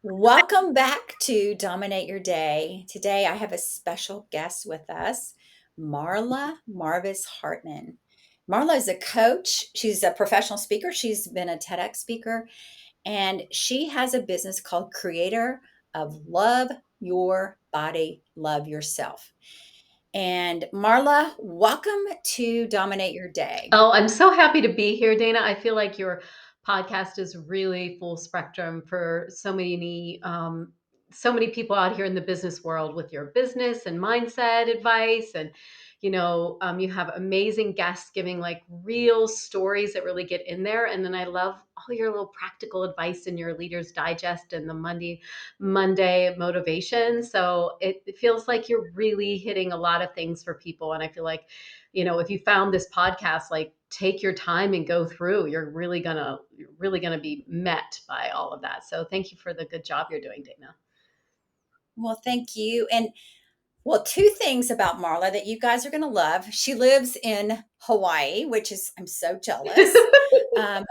Welcome back to Dominate Your Day. Today I have a special guest with us, Marla Mervis-Hartmann. Marla is a coach. She's a professional speaker. She's been a TEDx speaker, and she has a business called Creator of Love Your Body, Love Yourself. And Marla, welcome to Dominate Your Day. Oh, I'm so happy to be here, Dana. I feel like your podcast is really full spectrum for so many people out here in the business world with your business and mindset advice. And, you have amazing guests giving like real stories that really get in there. And then I love all your little practical advice in your Leader's Digest and the Monday motivation. So it feels like you're really hitting a lot of things for people. And I feel like if you found this podcast, like take your time and go through, you're really gonna be met by all of that. So thank you for the good job you're doing, Dana. Well, thank you. And well, two things about Marla that you guys are going to love. She lives in Hawaii, which is, I'm so jealous. Um,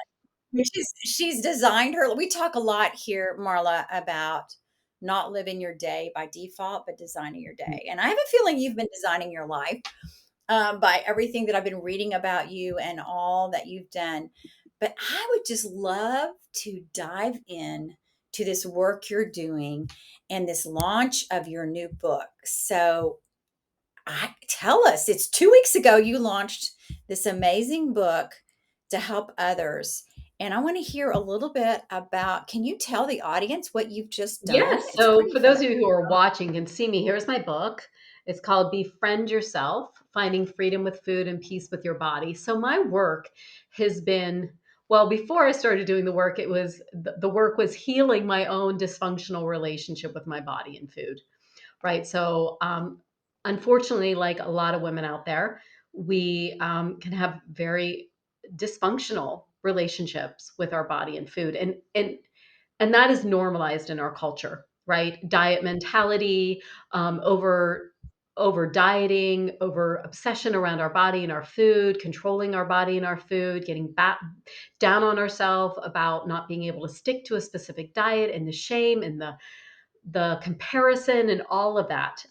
she's designed her, we talk a lot here, Marla, about not living your day by default, but designing your day. And I have a feeling you've been designing your life by everything that I've been reading about you and all that you've done. But I would just love to dive in to this work you're doing and this launch of your new book. So tell us, it's 2 weeks ago you launched this amazing book to help others. And I want to hear a little bit about, can you tell the audience what you've just done? Yes. It's So pretty for those of phenomenal. you who are watching can see me, here's my book. It's called Befriend Yourself, Finding Freedom with Food and Peace with Your Body. So my work has been, well, before I started doing the work, the work was healing my own dysfunctional relationship with my body and food. Right. So, unfortunately, like a lot of women out there, we can have very dysfunctional relationships with our body and food, and that is normalized in our culture, right? Diet mentality, over dieting, over obsession around our body and our food, controlling our body and our food, getting back down on ourselves about not being able to stick to a specific diet, and the shame and the comparison and all of that.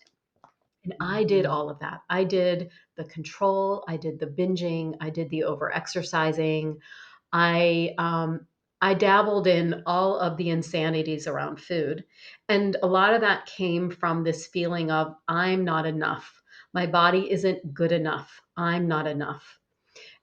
And I did all of that. I did the control, I did the binging, I did the over exercising. I I dabbled in all of the insanities around food. And a lot of that came from this feeling of I'm not enough. My body isn't good enough. I'm not enough.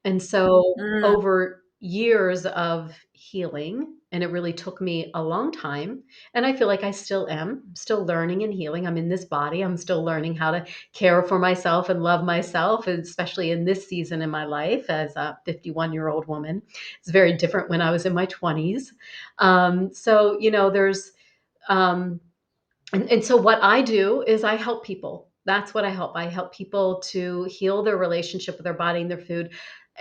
And so Mm. over years of healing, and it really took me a long time, and I feel like I still am, still learning and healing. I'm in this body. I'm still learning how to care for myself and love myself, and especially in this season in my life as a 51-year-old woman. It's very different when I was in my 20s. There's um, and so what I do is I help people. That's what I help. I help people to heal their relationship with their body and their food,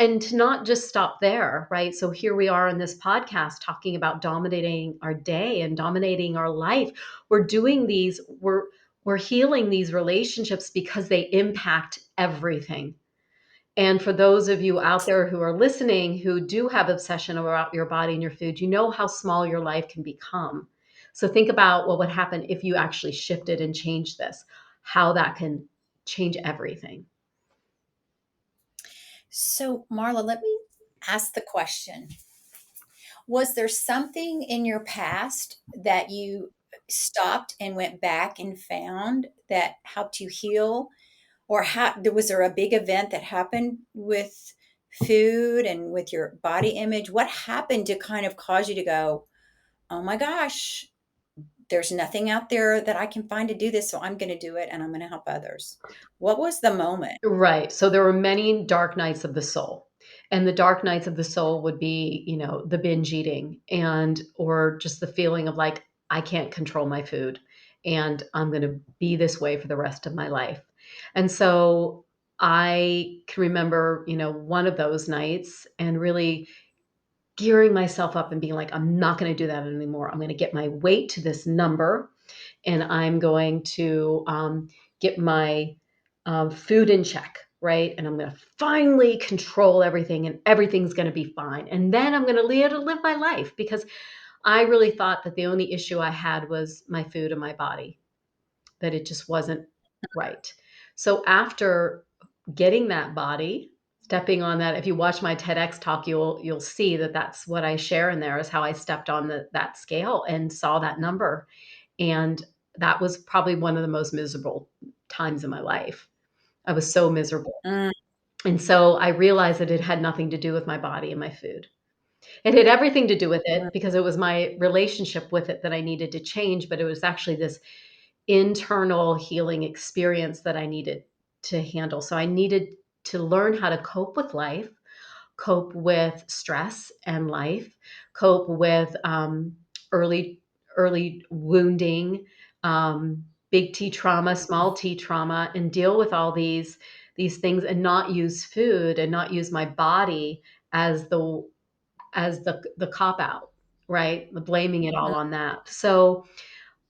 and to not just stop there, right? So here we are in this podcast talking about dominating our day and dominating our life. We're doing these, we're healing these relationships because they impact everything. And for those of you out there who are listening who do have obsession about your body and your food, you know how small your life can become. So think about what would happen if you actually shifted and changed this, how that can change everything. So, Marla, let me ask the question. Was there something in your past that you stopped and went back and found that helped you heal? Or was there a big event that happened with food and with your body image? What happened to kind of cause you to go, oh my gosh, there's nothing out there that I can find to do this, so I'm going to do it and I'm going to help others? What was the moment? Right. So there were many dark nights of the soul. And the dark nights of the soul would be, the binge eating and or just the feeling of like I can't control my food and I'm going to be this way for the rest of my life. And so I can remember, one of those nights and really gearing myself up and being like, I'm not going to do that anymore. I'm going to get my weight to this number and I'm going to get my food in check, right? And I'm going to finally control everything and everything's going to be fine. And then I'm going to live my life because I really thought that the only issue I had was my food and my body, that it just wasn't right. So after getting that body, stepping on that, if you watch my TEDx talk, you'll see that that's what I share in there, is how I stepped on that scale and saw that number. And that was probably one of the most miserable times in my life. I was so miserable. Mm, And so I realized that it had nothing to do with my body and my food. It had everything to do with mm, it because it was my relationship with it that I needed to change, but it was actually this internal healing experience that I needed to handle. So I needed to learn how to cope with life, cope with stress and life, cope with early early wounding, big T trauma, small T trauma, and deal with all these things, and not use food and not use my body as the cop out, right? Blaming it all mm, on that. So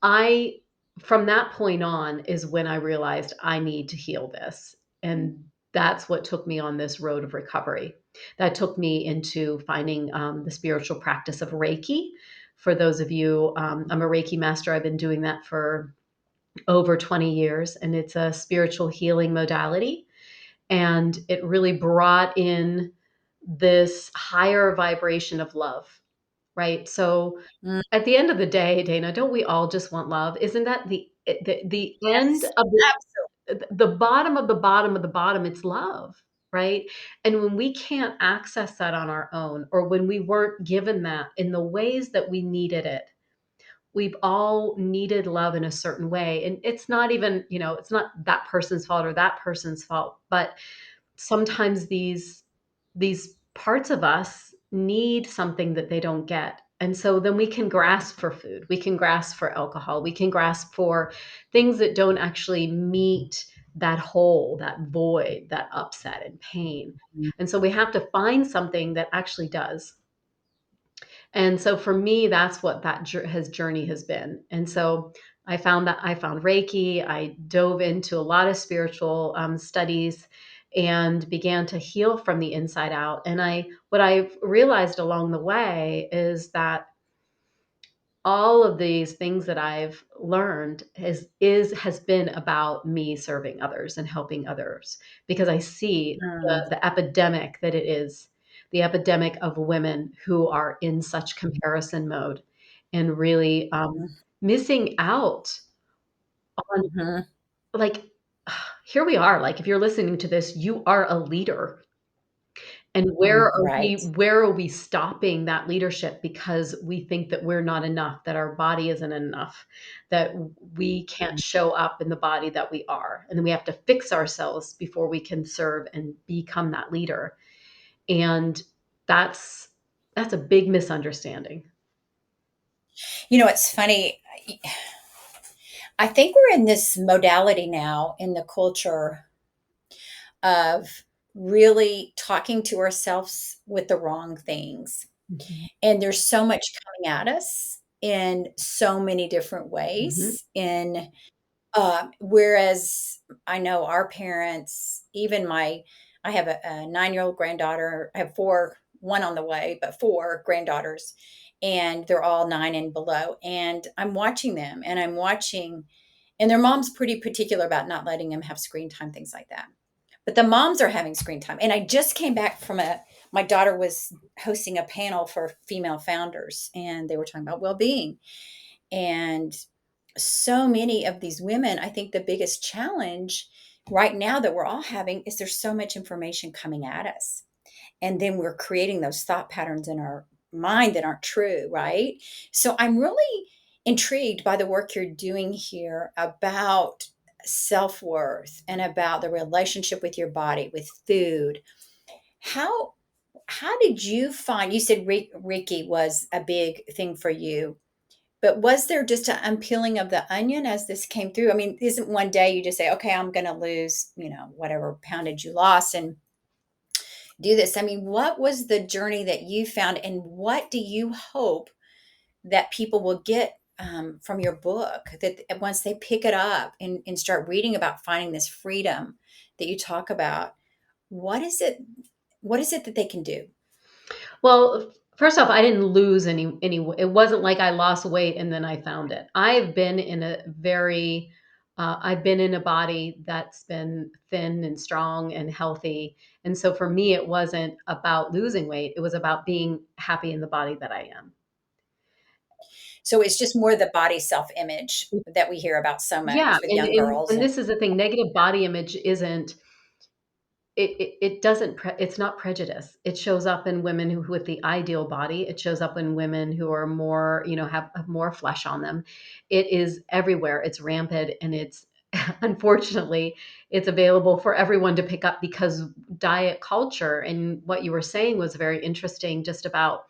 I from that point on is when I realized I need to heal this. And that's what took me on this road of recovery. That took me into finding the spiritual practice of Reiki. For those of you, I'm a Reiki master. I've been doing that for over 20 years, and it's a spiritual healing modality. And it really brought in this higher vibration of love, right? So mm. at the end of the day, Dana, don't we all just want love? Isn't that the end Yes, of absolutely. the bottom of the bottom of the bottom? It's love, right? And when we can't access that on our own, or when we weren't given that in the ways that we needed it, we've all needed love in a certain way. And it's not even, it's not that person's fault or that person's fault, but sometimes these parts of us need something that they don't get. And so then we can grasp for food, we can grasp for alcohol, we can grasp for things that don't actually meet that hole, that void, that upset and pain. Mm. And so we have to find something that actually does. And so for me, that's what that his journey has been. And so I found Reiki. I dove into a lot of spiritual studies and began to heal from the inside out. And what I've realized along the way is that all of these things that I've learned has been about me serving others and helping others, because I see Mm, the epidemic that it is, the epidemic of women who are in such comparison mode and really missing out on, mhm. like, here we are, like, if you're listening to this, you are a leader. And Mm, right. where are we stopping that leadership because we think that we're not enough, that our body isn't enough, that we can't Mm. show up in the body that we are, and then we have to fix ourselves before we can serve and become that leader. And that's that's a big misunderstanding. It's funny. I think we're in this modality now in the culture of really talking to ourselves with the wrong things. Mhm. And there's so much coming at us in so many different Mhm. ways. Whereas I know our parents, even I have a 9-year-old granddaughter. I have four, one on the way, but four granddaughters, and they're all 9 and below. And I'm watching them, and and their mom's pretty particular about not letting them have screen time, things like that. But the moms are having screen time. And I just came back from my daughter was hosting a panel for female founders, and they were talking about well-being. And so many of these women, I think the biggest challenge right now that we're all having is there's so much information coming at us. And then we're creating those thought patterns in our mind that aren't true, right? So I'm really intrigued by the work you're doing here about self-worth and about the relationship with your body, with food. How how did you find, you said Reiki was a big thing for you, but was there just an unpeeling of the onion as this came through? I mean, isn't one day you just say, okay, I'm going to lose, whatever poundage you lost and do this? I mean, what was the journey that you found, and what do you hope that people will get from your book, that once they pick it up and start reading about finding this freedom that you talk about, what is it? What is it that they can do? Well, First off, I didn't lose any it wasn't like I lost weight and then I found it. I've been in a body that's been thin and strong and healthy. And so for me, it wasn't about losing weight. It was about being happy in the body that I am. So it's just more the body self-image that we hear about so Yeah, much with young girls and and this is the thing, negative body image isn't it doesn't it's not prejudice. It shows up in women who with the ideal body. It shows up in women who are more, have more flesh on them. It is everywhere. It's rampant, and it's unfortunately it's available for everyone to pick up because diet culture, and what you were saying was very interesting, just about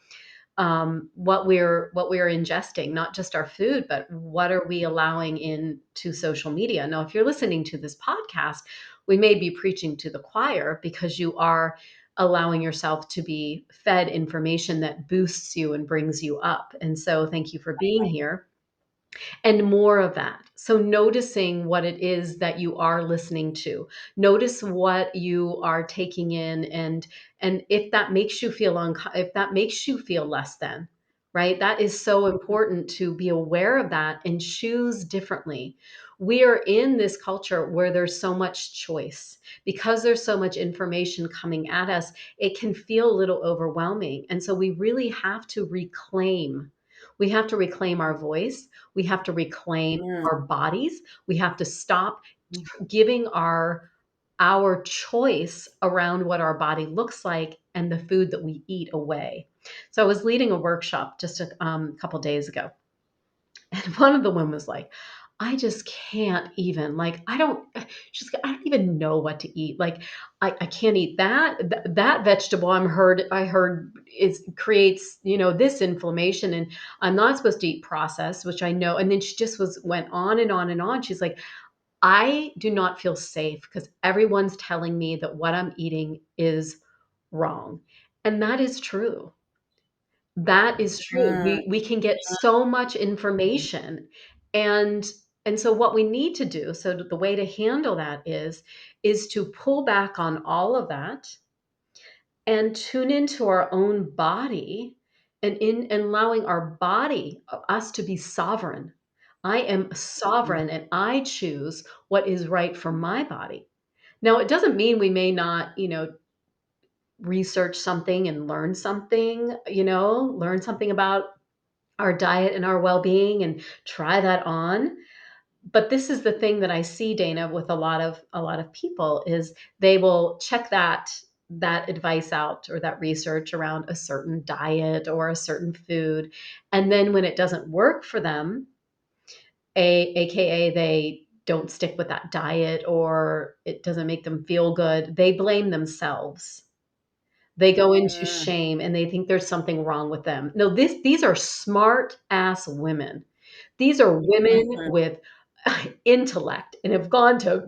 what we're ingesting, not just our food, but what are we allowing into social media. Now, if you're listening to this podcast, we may be preaching to the choir because you are allowing yourself to be fed information that boosts you and brings you up. And so thank you for being here, and more of that. So noticing what it is that you are listening to. Notice what you are taking in, and if that makes you feel if that makes you feel less than, right? That is so important to be aware of that and choose differently. We are in this culture where there's so much choice. Because there's so much information coming at us, it can feel a little overwhelming. And so we really have to reclaim. We have to reclaim our voice. We have to reclaim mm, our bodies. We have to stop giving our choice around what our body looks like and the food that we eat away. So I was leading a workshop just a couple days ago, and one of the women was like, I just can't even, like, I don't even know what to eat. Like, I can't eat that vegetable. I heard is creates, this inflammation, and I'm not supposed to eat processed, which I know. And then she just went on and on and on. She's like, I do not feel safe because everyone's telling me that what I'm eating is wrong. And that is true. That is true. mm, We can get so much information, and so what we need to do, so the way to handle that is to pull back on all of that and tune into our own body, and in allowing our body, us to be sovereign. I am mm, sovereign and I choose what is right for my body. Now, it doesn't mean we may not, research something and learn something about our diet and our well-being and try that on. But this is the thing that I see, Dana, with a lot of people, is they will check that advice out or that research around a certain diet or a certain food, and then when it doesn't work for them, aka they don't stick with that diet or it doesn't make them feel good, they blame themselves. They go into mm, shame and they think there's something wrong with them. No, these are smart ass women. These are women mhm, with intellect and have gone to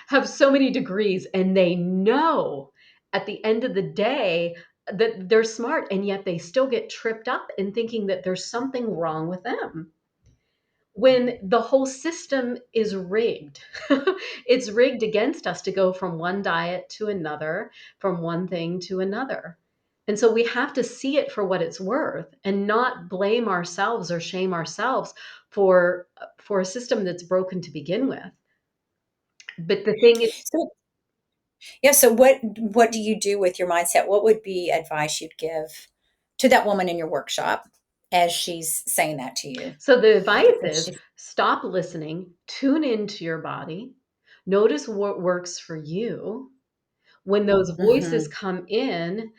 have so many degrees, and they know at the end of the day that they're smart, and yet they still get tripped up in thinking that there's something wrong with them when the whole system is rigged. It's rigged against us to go from one diet to another, from one thing to another. And so we have to see it for what it's worth and not blame ourselves or shame ourselves for a system that's broken to begin with. But the thing is, so yeah, so what do you do with your mindset? What would be advice you'd give to that woman in your workshop as she's saying that to you? so the advice If is she's stop listening, tune into your body, notice what works for you. When those voices mhm, come in,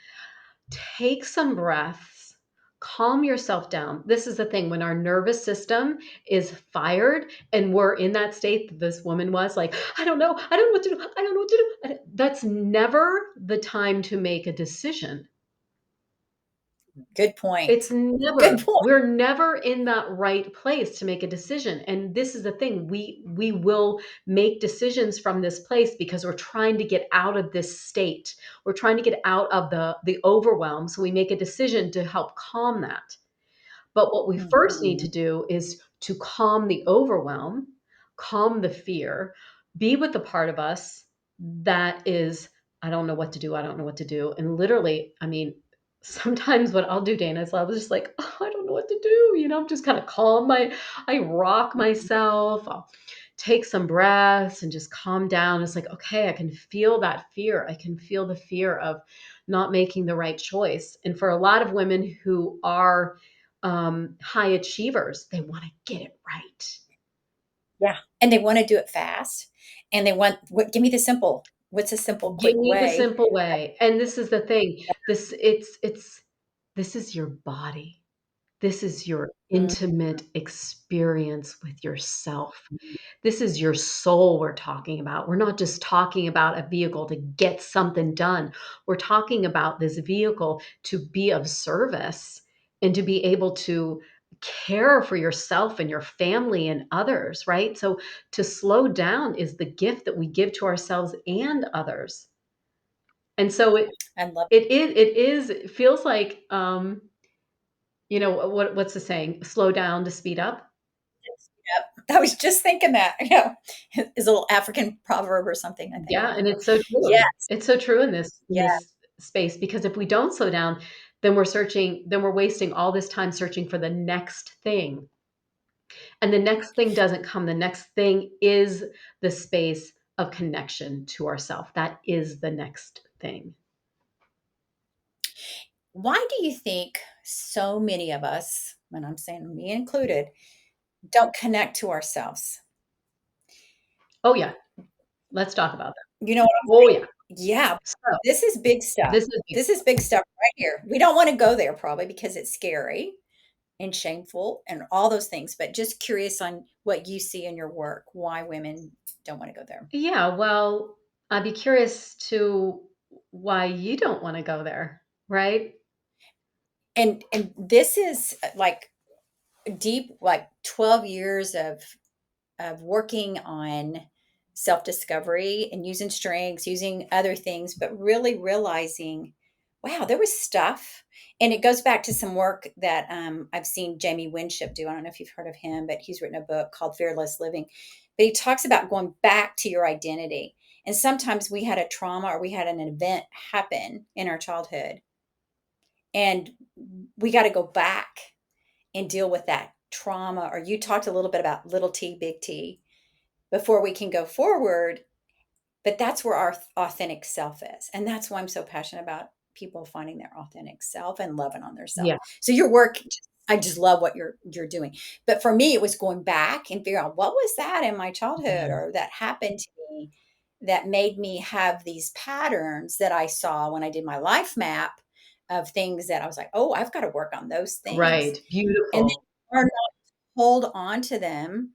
take some breaths, calm yourself down. This is the thing, when our nervous system is fired and we're in that state that this woman was like, I don't know what to do, I don't know what to do. That's never the time to make a decision. good point. It's never, Good point. we're never in that right place to make a decision. And this is the thing, we will make decisions from this place because we're trying to get out of this state. We're trying to get out of the overwhelm. So we make a decision to help calm that. But what we first need to Mhm, do is to calm the overwhelm, calm the fear, be with the part of us that is, I don't know what to do. I don't know what to do. And literally, I mean, sometimes what I'll do, Dana, is I'll just like, oh, I don't know what to do. I'm just kind of I rock myself. I'll take some breaths and just calm down. It's like, okay, I can feel that fear. I can feel the fear of not making the right choice. And for a lot of women who are high achievers, they want to get it right. Yeah. And they want to do it fast. And they want, what, give me the simple, what's a simple, Give quick me the way? simple way. And this is the thing. This is your body. This is your Mm, intimate experience with yourself. This is your soul we're talking about. We're not just talking about a vehicle to get something done. We're talking about this vehicle to be of service and to be able to care for yourself and your family and others, right? So to slow down is the gift that we give to ourselves and others. And so I love it feels like what's the saying? Slow down to speed up. this. Yep. I was just thinking that, is a little African proverb or something, I think I Yeah, and remember. it's so Yes. true. It's so true in this in Yeah. this space because if we don't slow down, then we're wasting all this time searching for the next thing. And the next thing doesn't come. The next thing is the space of connection to ourself. That is the next thing. Why do you think so many of us, and I'm saying me included, don't connect to ourselves? Oh yeah, let's talk about that. You know what I'm Oh yeah. saying? Yeah. So, This is big stuff. this is big. This is big stuff right here. We don't want to go there probably because it's scary and shameful and all those things, but just curious on what you see in your work, why women don't want to go there. Yeah, well, I'd be curious to why you don't wanna go there, right? And this is like deep, like 12 years of working on self-discovery and using strengths, using other things, but really realizing, wow, there was stuff. And it goes back to some work that I've seen Jamie Winship do. I don't know if you've heard of him, but he's written a book called Fearless Living. But he talks about going back to your identity. And sometimes we had a trauma or we had an event happen in our childhood, and we got to go back and deal with that trauma. Or you talked a little bit about little t, big T, before we can go forward. But that's where our authentic self is. And that's why I'm so passionate about people finding their authentic self and loving on their self. Yeah, So your work, I just love what you're doing. But for me, it was going back and figure out what was that in my childhood yeah. or that happened to me that made me have these patterns that I saw when I did my life map of things that I was like, oh, I've got to work on those things. Right, And beautiful. then hold on to them,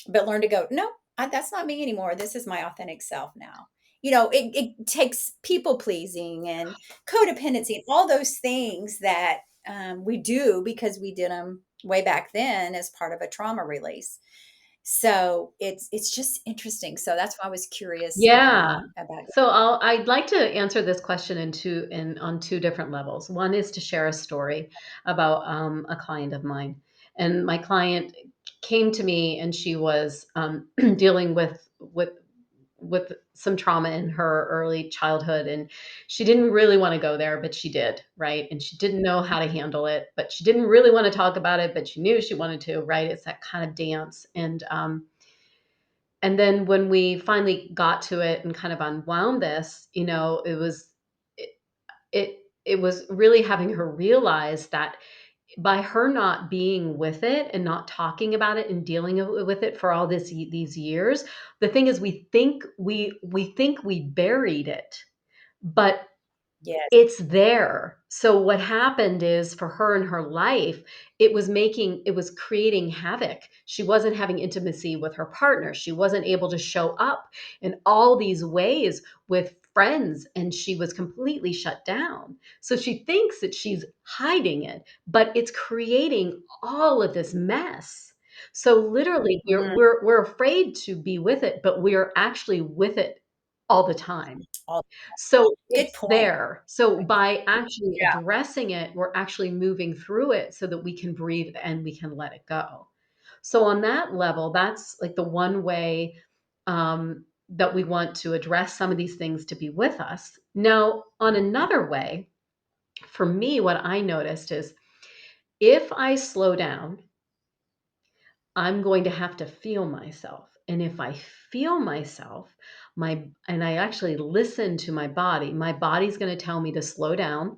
but learn to go, no, that's not me anymore. This is my authentic self now. It takes people pleasing and codependency and all those things that we do because we did them way back then as part of a trauma release. So it's just interesting. So that's why I was curious Yeah. about it. So I'd like to answer this question on two different levels. One is to share a story about a client of mine, and my client came to me, and she was dealing with some trauma in her early childhood, and she didn't really want to go there, but she did, right? And she didn't know how to handle it, but she didn't really want to talk about it, but she knew she wanted to, right? It's that kind of dance, and then when we finally got to it and kind of unwound this, it it was really having her realize that by her not being with it and not talking about it and dealing with it for all these years, the thing is we think we buried it, but Yes. it's there. So what happened is for her in her life, it was creating havoc. She wasn't having intimacy with her partner. She wasn't able to show up in all these ways with friends, and she was completely shut down. So she thinks that she's hiding it, but it's creating all of this mess. So literally Mm, we're afraid to be with it, but we're actually with it all the time. all, So good it's point. there. So by actually Yeah. addressing it, we're actually moving through it so that we can breathe and we can let it go. So on that level, that's like the one way that we want to address some of these things to be with us. Now, on another way, For me, what I noticed is if I slow down, I'm going to have to feel myself. And if I feel myself, and I actually listen to my body's going to tell me to slow down.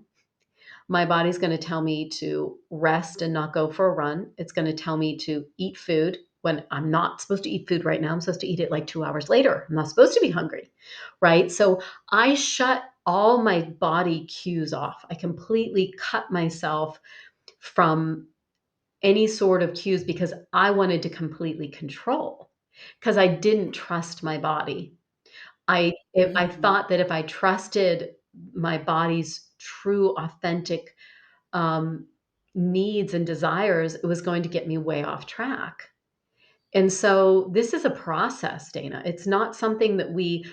My body's going to tell me to rest and not go for a run. It's going to tell me to eat food when I'm not supposed to eat food right now. I'm supposed to eat it like 2 hours later. I'm not supposed to be hungry, right? So I shut all my body cues off. I completely cut myself from any sort of cues because I wanted to completely control because I didn't trust my body. I Mhm. thought that if I trusted my body's true, authentic um, needs and desires, it was going to get me way off track. And so this is a process, Dana. It's not something that Yeah. we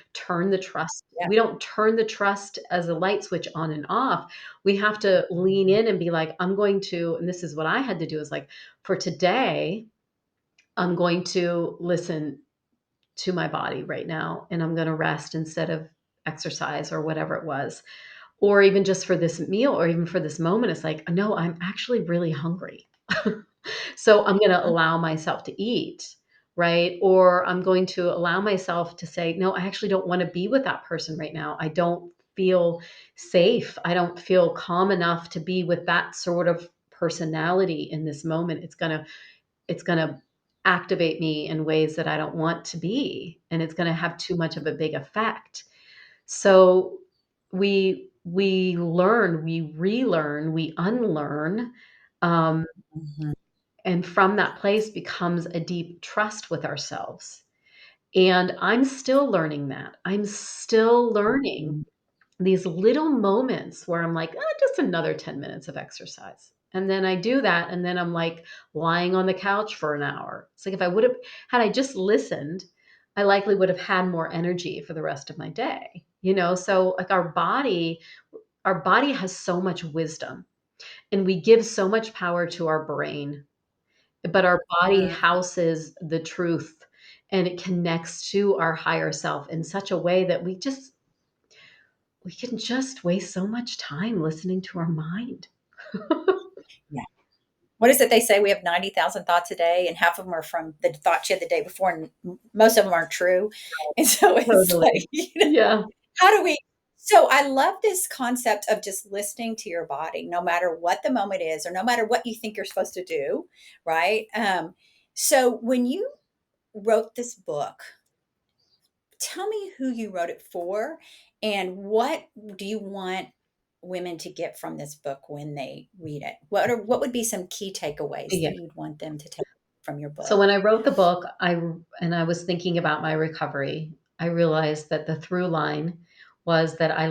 don't turn the trust as a light switch on and off. We have to lean in and be like, I'm going to, and this is what I had to do is like, for today, I'm going to listen to my body right now and I'm going to rest instead of exercise or whatever it was. Or even just for this meal or even for this moment, it's like, no, I'm actually really hungry. So I'm going to Mhm. allow myself to eat, right? Or I'm going to allow myself to say, no, I actually don't want to be with that person right now. I don't feel safe. I don't feel calm enough to be with that sort of personality in this moment. It's going to activate me in ways that I don't want to be, and it's going to have too much of a big effect. So we learn, we relearn, we unlearn, um, Mhm. and from that place becomes a deep trust with ourselves. And I'm still learning that. I'm still learning Mhm. these little moments where I'm like, "Oh, just another 10 minutes of exercise." And then I do that, and then I'm like lying on the couch for an hour. It's like if I would have had I just listened, I likely would have had more energy for the rest of my day. So like our body has so much wisdom, and we give so much power to our brain, but our body Mhm. houses the truth and it connects to our higher self in such a way that we can just waste so much time listening to our mind. Yeah. What is it they say? We have 90,000 thoughts a day, and half of them are from the thoughts you had the day before, and most of them aren't true. And so it's like, Totally. Yeah. how do we so I love this concept of just listening to your body, no matter what the moment is, or no matter what you think you're supposed to do, right? So when you wrote this book, tell me who you wrote it for, and what do you want women to get from this book when they read it? What would be some key takeaways Yeah. that you'd want them to take from your So book? when I wrote the book, I was thinking about my recovery. I realized that the through line was that I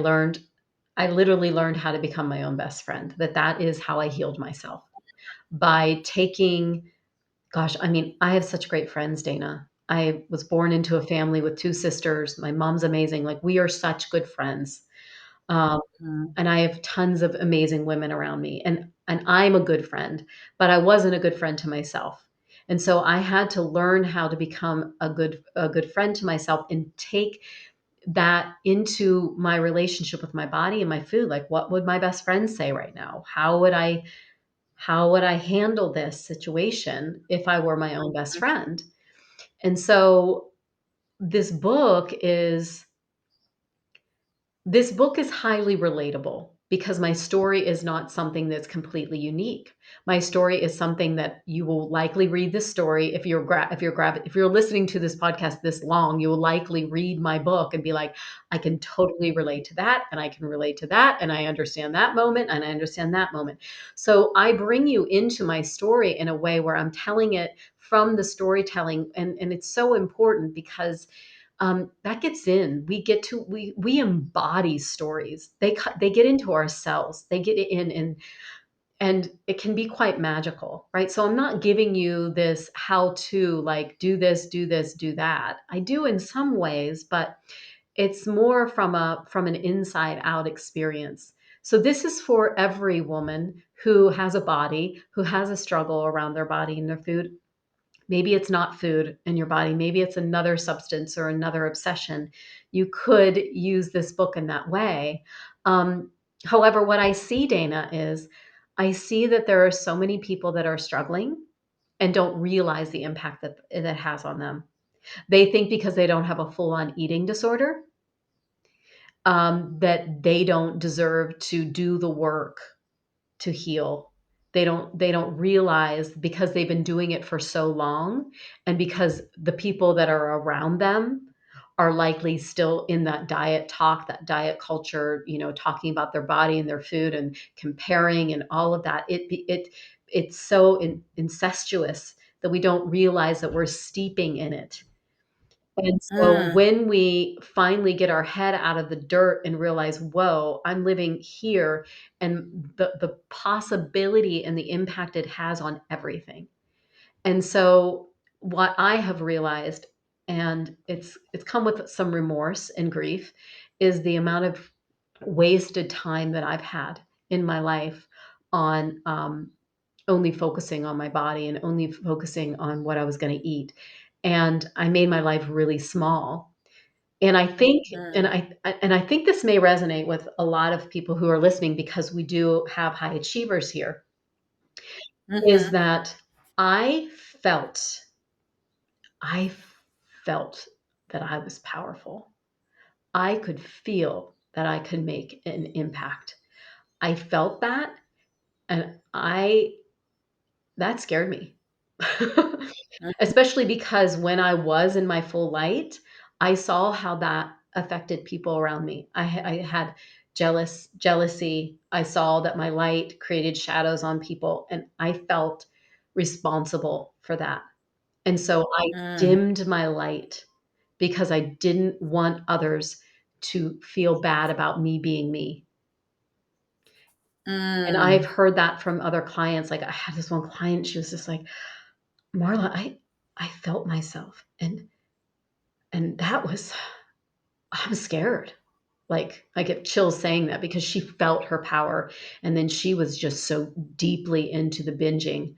literally learned how to become my own best friend. That is how I healed myself by taking Gosh, I mean, I have such great friends, Dana. I was born into a family with 2 sisters. My mom's amazing. Like, we are such good friends. Um, Mhm. and I have tons of amazing women around me, and I'm a good friend, but I wasn't a good friend to myself. And so I had to learn how to become a good friend to myself and take that into my relationship with my body and my food. Like, what would my best friend say right now? How would I handle this situation if I were my own best friend? And so this book is this book is highly relatable because my story is not something that's completely unique. My story is something that you will likely read this story if you're listening to this podcast this long, you will likely read my book and be like, I can totally relate to that and I can relate to that and I understand that moment and I understand that moment. So I bring you into my story in a way where I'm telling it from the storytelling, and it's so important because that gets in. We embody stories. They get into our cells. They get in, and it can be quite magical, right? So I'm not giving you this how to like do this, do this, do that. I do in some ways, but it's more from an inside out experience. So this is for every woman who has a body, who has a struggle around their body and their food. Maybe it's not food in your body. Maybe it's another substance or another obsession. You could use this book in that way. Um, However, what I see, Dana, is I see that there are so many people that are struggling and don't realize the impact that that has on them. They think because they don't have a full-on eating disorder, that they don't deserve to do the work to heal. They don't realize, because they've been doing it for so long, and because the people that are around them are likely still in that diet talk, that diet culture, talking about their body and their food and comparing and all of that. It's so incestuous that we don't realize that we're steeping in it. And so Mm, when we finally get our head out of the dirt and realize, whoa, I'm living here, and the possibility and the impact it has on everything. And so what I have realized, and it's come with some remorse and grief, is the amount of wasted time that I've had in my life on only focusing on my body and only focusing on what I was going to eat. And I made my life really small. And I think and mm, I think this may resonate with a lot of people who are listening, because we do have high achievers here, is mhm, that I felt I felt that I was powerful. I could feel that I could make an impact. I felt that, and I that scared me. mm, Especially because when I was in my full light, I saw how that affected people around me. I had jealousy. I saw that my light created shadows on people, and I felt responsible for that. And so I mm, dimmed my light because I didn't want others to feel bad about me being me. And I've mm, heard that from other clients. Like, I had this one client, she was just like, "Marla, I felt myself, and that was I'm scared." Like, I get chills saying that, because she felt her power, and then she was just so deeply into the binging.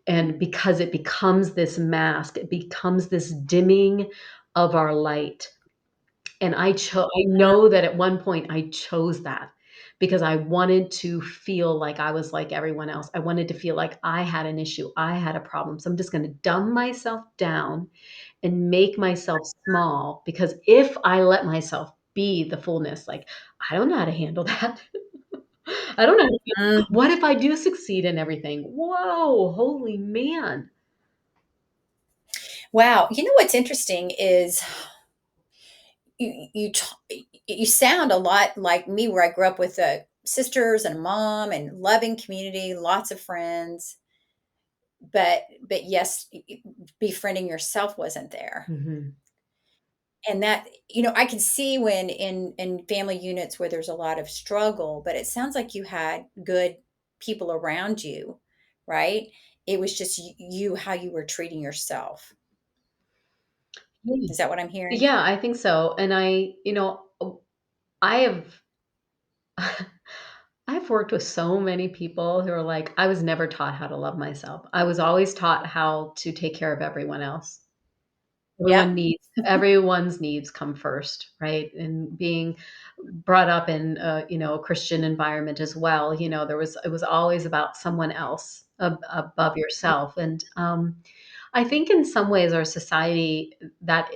And because it becomes this mask, it becomes this dimming of our light. And I know that at one point I chose that because I wanted to feel like I was like everyone else. I wanted to feel like I had an issue, I had a problem. So I'm just gonna dumb myself down and make myself small, because if I let myself be the fullness, like, I don't know how to handle that. I don't know how to mm. what if I do succeed in everything? Whoa, holy man. Wow. You know what's interesting is you sound a lot like me, where I grew up with sisters and a mom and loving community, lots of friends. But yes, befriending yourself wasn't there. Mhm. And that, I can see when in family units where there's a lot of struggle, but it sounds like you had good people around you, right? It was just you, how you were treating yourself. Yeah. Is that what I'm hearing? Yeah, I think so, and I have I've worked with so many people who are like, I was never taught how to love myself. I was always taught how to take care of everyone else. Yep. Everyone's needs come first, right? And being brought up in a Christian environment as well, it was always about someone else above yourself. And I think in some ways our society, that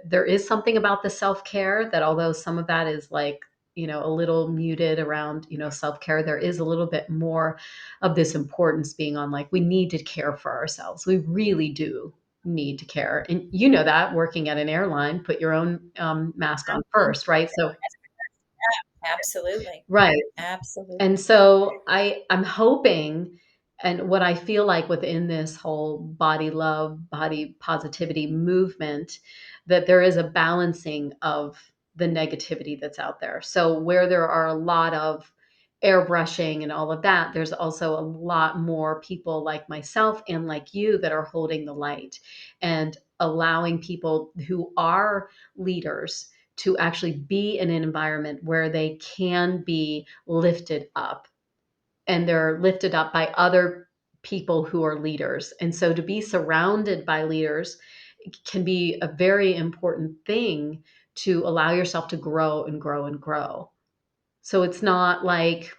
there is something about the self-care, that although some of that is like, a little muted around, self-care, there is a little bit more of this importance being on, like, we need to care for ourselves. We really do need to care. And you know that, working at an airline, put your own mask on first, right? So, Absolutely. right. Absolutely. And so I'm hoping, and what I feel like within this whole body love, body positivity movement, that there is a balancing of the negativity that's out there. So where there are a lot of airbrushing and all of that, there's also a lot more people like myself and like you that are holding the light and allowing people who are leaders to actually be in an environment where they can be lifted up, and they're lifted up by other people who are leaders. And so to be surrounded by leaders can be a very important thing to allow yourself to grow and grow and grow. So it's not like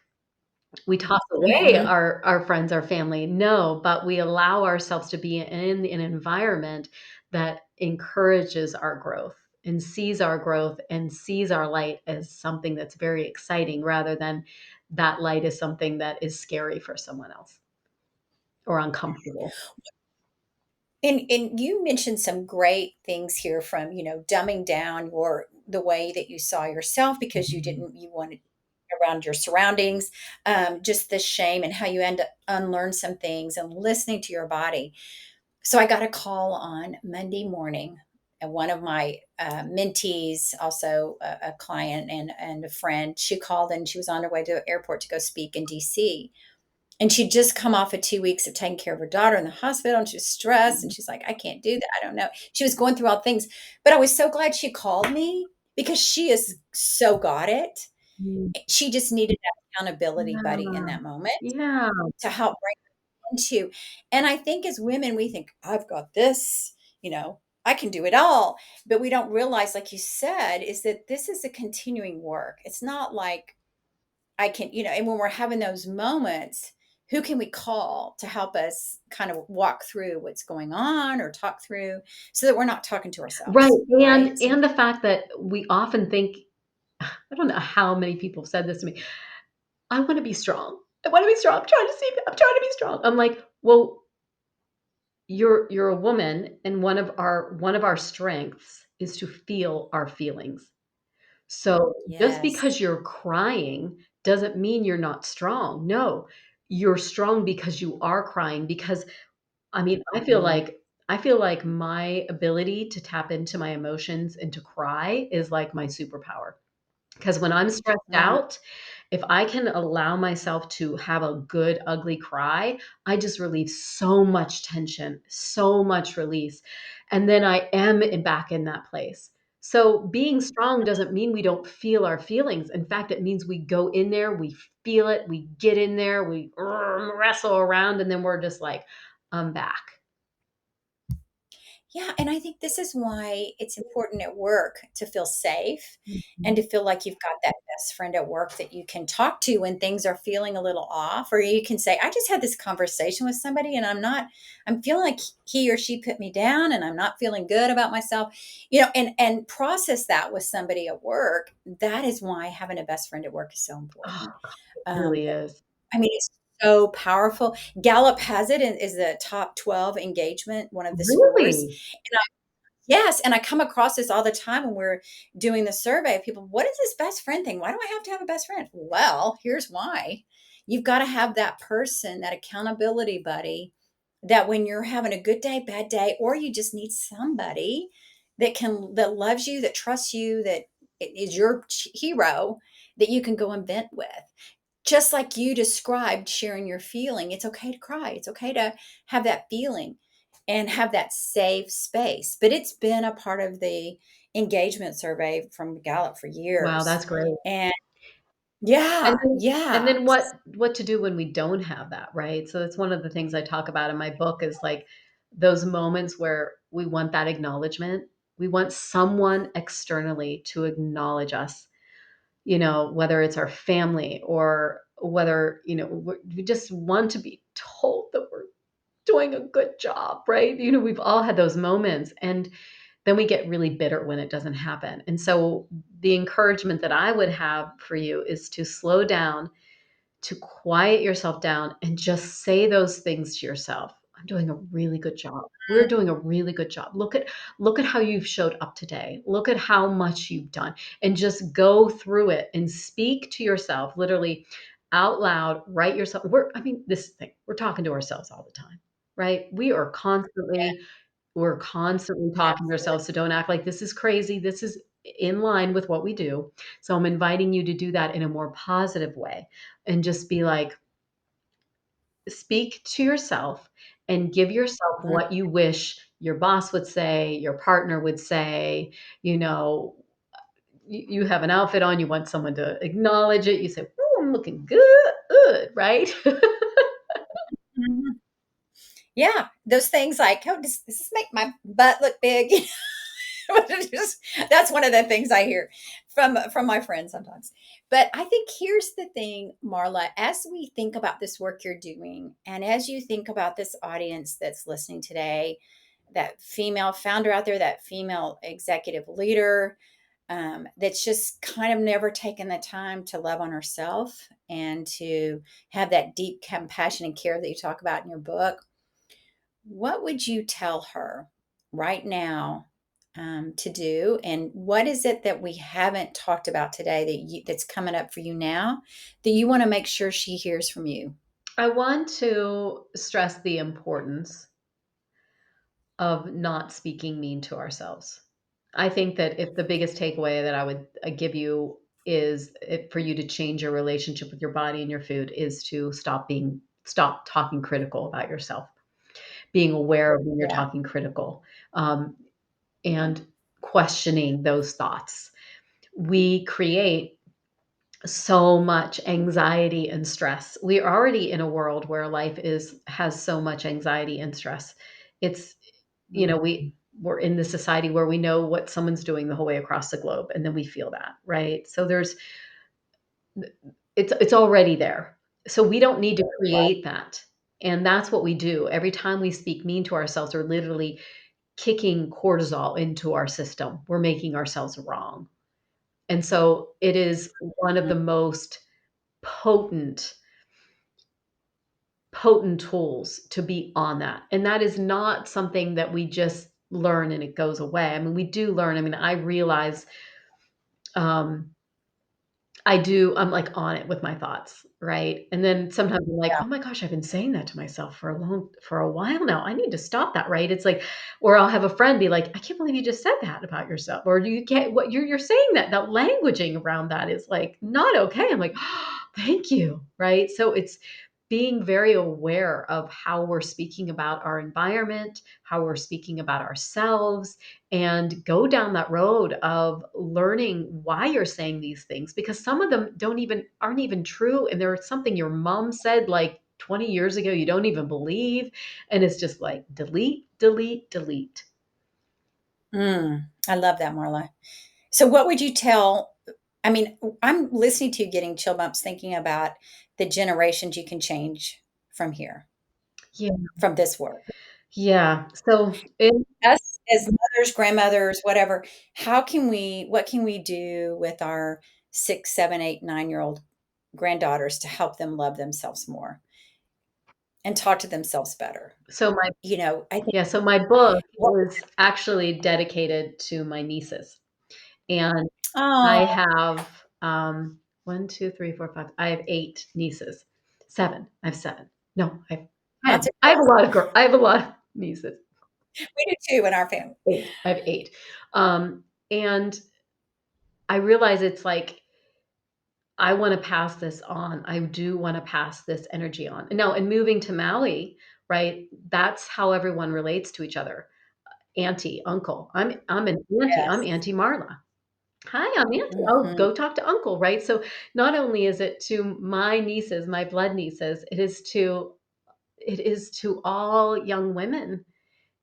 we toss away Mhm. our friends, our family. No, but we allow ourselves to be in an environment that encourages our growth and sees our growth and sees our light as something that's very exciting rather than that light is something that is scary for someone else or uncomfortable. And you mentioned some great things here from, dumbing down the way that you saw yourself because you wanted around your surroundings, just the shame and how you end up unlearn some things and listening to your body. So I got a call on Monday morning, and one of my mentees, also a client and a friend, she called and she was on her way to the airport to go speak in DC. And she'd just come off of 2 weeks of taking care of her daughter in the hospital, and she was stressed. And she's like, I can't do that. I don't know. She was going through all things. But I was so glad she called me because she is so got it. Mm. She just needed that accountability buddy in Yeah. that moment Yeah. to help bring her into. And I think as women, we think, I've got this, I can do it all. But we don't realize, like you said, is that this is a continuing work. It's not like I can, and when we're having those moments, who can we call to help us kind of walk through what's going on or talk through so that we're not talking to Right, ourselves, right? So, and the fact that we often think I don't know how many people have said this to me, "I wanna be strong. I wanna be strong. I'm trying to be strong." I'm like, "Well, you're a woman, and one of our strengths is to feel our feelings. So, just yes. because you're crying doesn't mean you're not strong. No, you're strong because you are crying because I mean, I feel like my ability to tap into my emotions and to cry is like my superpower. Because when I'm stressed Mhm. out, if I can allow myself to have a good ugly cry, I just relieve so much tension, so much release, and then I am back in that place. So being strong doesn't mean we don't feel our feelings. In fact, it means we go in there, we feel it, we get in there, we wrestle around, and then we're just like, "I'm back." Yeah, and I think this is why it's important at work to feel safe and Mhm. to feel like you've got that best friend at work that you can talk to when things are feeling a little off, or you can say, I just had this conversation with somebody and I'm feeling like he or she put me down and I'm not feeling good about myself, and process that with somebody at work. That is why having a best friend at work is so Oh, important. God, it Um, really is. I mean, it's so powerful. Gallup has it is the top 12 engagement, one of the scores. Really? Yes, and I come across this all the time when we're doing the survey of people. What is this best friend thing? Why do I have to have a best friend? Well, here's why. You've got to have that person, that accountability buddy, that when you're having a good day, bad day, or you just need somebody that loves you, that trusts you, that is your hero, that you can go and vent with. Just like you described sharing your feeling, it's okay to cry. It's okay to have that feeling and have that safe space. But it's been a part of the engagement survey from Gallup for Wow, years. that's great. And And yeah, then and yeah. then what to do when we don't have that, right? So that's one of the things I talk about in my book is like those moments where we want that acknowledgement. We want someone externally to acknowledge us, whether it's our family or whether, we just want to be told that we're doing a good job, right? We've all had those moments and then we get really bitter when it doesn't happen. And so the encouragement that I would have for you is to slow down, to quiet yourself down and just say those things to yourself. I'm doing a really good job. We're doing a really good job. Look at how you've showed up today. Look at how much you've done and just go through it and speak to yourself literally out loud, write yourself. This thing, we're talking to ourselves all the time, right? We're constantly talking to Absolutely. ourselves, so don't act like this is crazy. This is in line with what we do. So I'm inviting you to do that in a more positive way and just be like, speak to yourself and give yourself Mhm. what you wish your boss would say, your partner would say. You know, you have an outfit on, you want someone to acknowledge it. You say, "Oh, I'm looking good," right? Yeah, those things like, oh, does this make my butt look big? That's one of the things I hear from my friends sometimes. But I think here's the thing, Marla, as we think about this work you're doing, and as you think about this audience that's listening today, that female founder out there, that female executive leader, that's just kind of never taken the time to love on herself and to have that deep compassion and care that you talk about in your book, what would you tell her right now to do? And what is it that we haven't talked about today that's coming up for you now that you want to make sure she hears from you? I want to stress the importance of not speaking mean to ourselves. I think that if the biggest takeaway that I would give you is for you to change your relationship with your body and your food is to stop talking critical about yourself, being aware of when you're Yeah. talking critical, um, and questioning those thoughts. We create so much anxiety and stress. We're already in a world where life is has so much anxiety and stress. It's you know, Mm, we're in this society where we know what someone's doing the whole way across the globe, and then we feel that, right? So it's already there. So we don't need to right. create that. And that's what we do. Every time we speak mean to ourselves, we're literally kicking cortisol into our system. We're making ourselves wrong. And so it is one of Mm, the most potent potent tools to be on that. And that is not something that we just learn and it goes away. I mean, we do learn. I mean, I realize um I'm like on it with my thoughts, right? And then sometimes I'm like, yeah. "Oh my gosh, I've been saying that to myself for a while now. I need to stop that," right? It's like or I'll have a friend be like, "I can't believe you just said that about yourself." Or you can't what you're saying that languaging around that is like not okay. I'm like, oh, "Thank you." Right? So it's being very aware of how we're speaking about our environment, how we're speaking about ourselves, and go down that road of learning why you're saying these things because some of them don't even aren't even true and there's something your mom said like 20 years ago you don't even believe and it's just like delete delete delete. I love that, Marla. So, what would you tell? I mean, I'm listening to you getting chill bumps thinking about the generations you can change from here, Yeah, from this work. yeah, so it Us as mothers, grandmothers, whatever, what can we do with our 6, 7, 8, 9-year-old granddaughters to help them love themselves more and talk to themselves better? so my I think yeah so my book what is actually dedicated to my nieces and I Oh, have, 1, 2, 3, 4, 5 I have 8 nieces. 7. I have 7. No, I have that's 10. I have a lot of nieces. we do too in our family. 8. I have 8. And I realize it's like, I wanna pass this on. I do wanna pass this energy on. Now, in moving to Maui, right, that's how everyone relates to each other. Auntie, uncle. I'm an auntie. I'm Yes. Auntie Marla. Hi, I'm Auntie. Oh, Mhm. go talk to uncle, right? So not only is it to my nieces, my blood nieces, it is to all young women.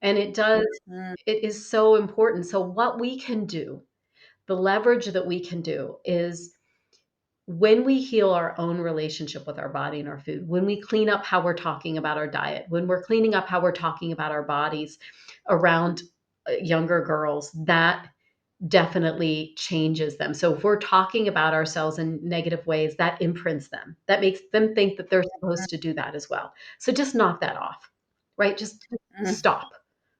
And Mm, it is so important. So what we can do, the leverage that we can do is when we heal our own relationship with our body and our food, when we clean up how we're talking about our diet, when we're cleaning up how we're talking about our bodies around younger girls, that definitely changes them. So if we're talking about ourselves in negative ways, that imprints them. That makes them think that they're supposed to do that as well. So just knock that off, right? Just mm, stop,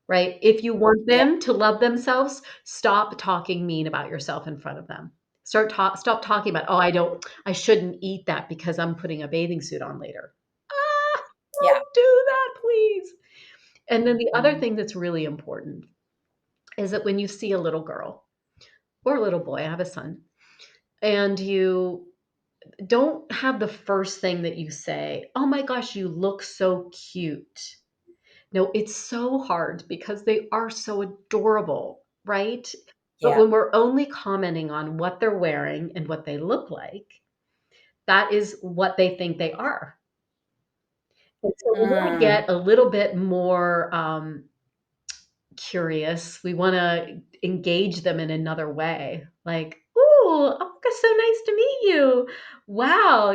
right? If you want yeah, them to love themselves, stop talking mean about yourself in front of them. Stop talking about, oh, I shouldn't eat that because I'm putting a bathing suit on later. Ah, yeah. don't do that, please. And then the other thing that's really important is that when you see a little girl or a little boy, I have a son, and you don't have the first thing that you say, "Oh my gosh, you look so cute." No, it's so hard because they are so adorable, right? But Yeah. when we're only commenting on what they're wearing and what they look like, that is what they think they are. And so we wanna Mm, get a little bit more, curious. We want to engage them in another way. Like, "Ooh, oh, it's so nice to meet you. Wow,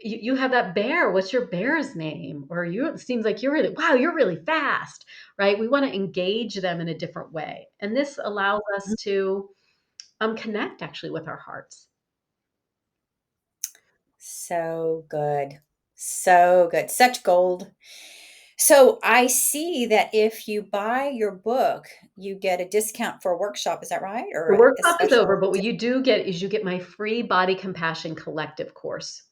you have that bear. What's your bear's name?" Or it seems like wow, you're really fast, right? We want to engage them in a different way. And this allows us to connect actually with our hearts. So good. So good. Such gold. So I see that if you buy your book, you get a discount for a workshop. Is that right? Or The a workshop is over, special but what you do get is you get my free Body Compassion Collective course.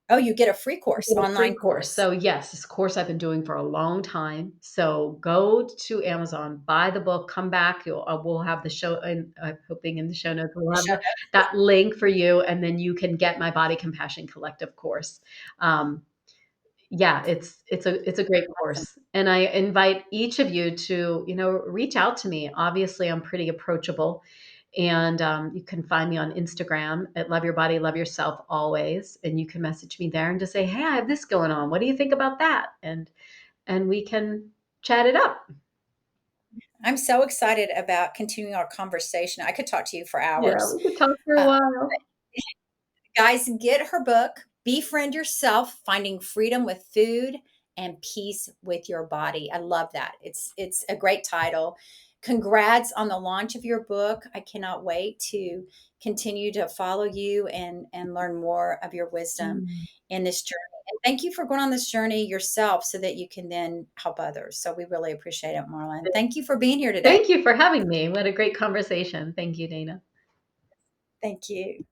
Oh, you get a free You course, get a free online course. course. So, yes, this course I've been doing for a long time. So, go to Amazon, buy the book, come back. We'll have the show, and I'm hoping in the show notes, we'll have Show that link for you, and then you can get my Body Compassion Collective course. Um, yeah, it's a great Awesome. course, and I invite each of you to, reach out to me. Obviously, I'm pretty approachable, and you can find me on Instagram at Love Your Body, Love Yourself Always, and you can message me there and just say, "Hey, I have this going on. What do you think about that?" And we can chat it up. I'm so excited about continuing our conversation. I could talk to you for Yeah, hours. we could talk for a Uh, while. Guys, get her book, Befriend Yourself: Finding Freedom with Food and Peace with Your Body. I love that. It's a great title. Congrats on the launch of your book. I cannot wait to continue to follow you and learn more of your wisdom Mm. in this journey. And thank you for going on this journey yourself so that you can then help others. So we really appreciate it, Marla. And thank you for being here today. Thank you for having me. What a great conversation. Thank you, Dana. Thank you.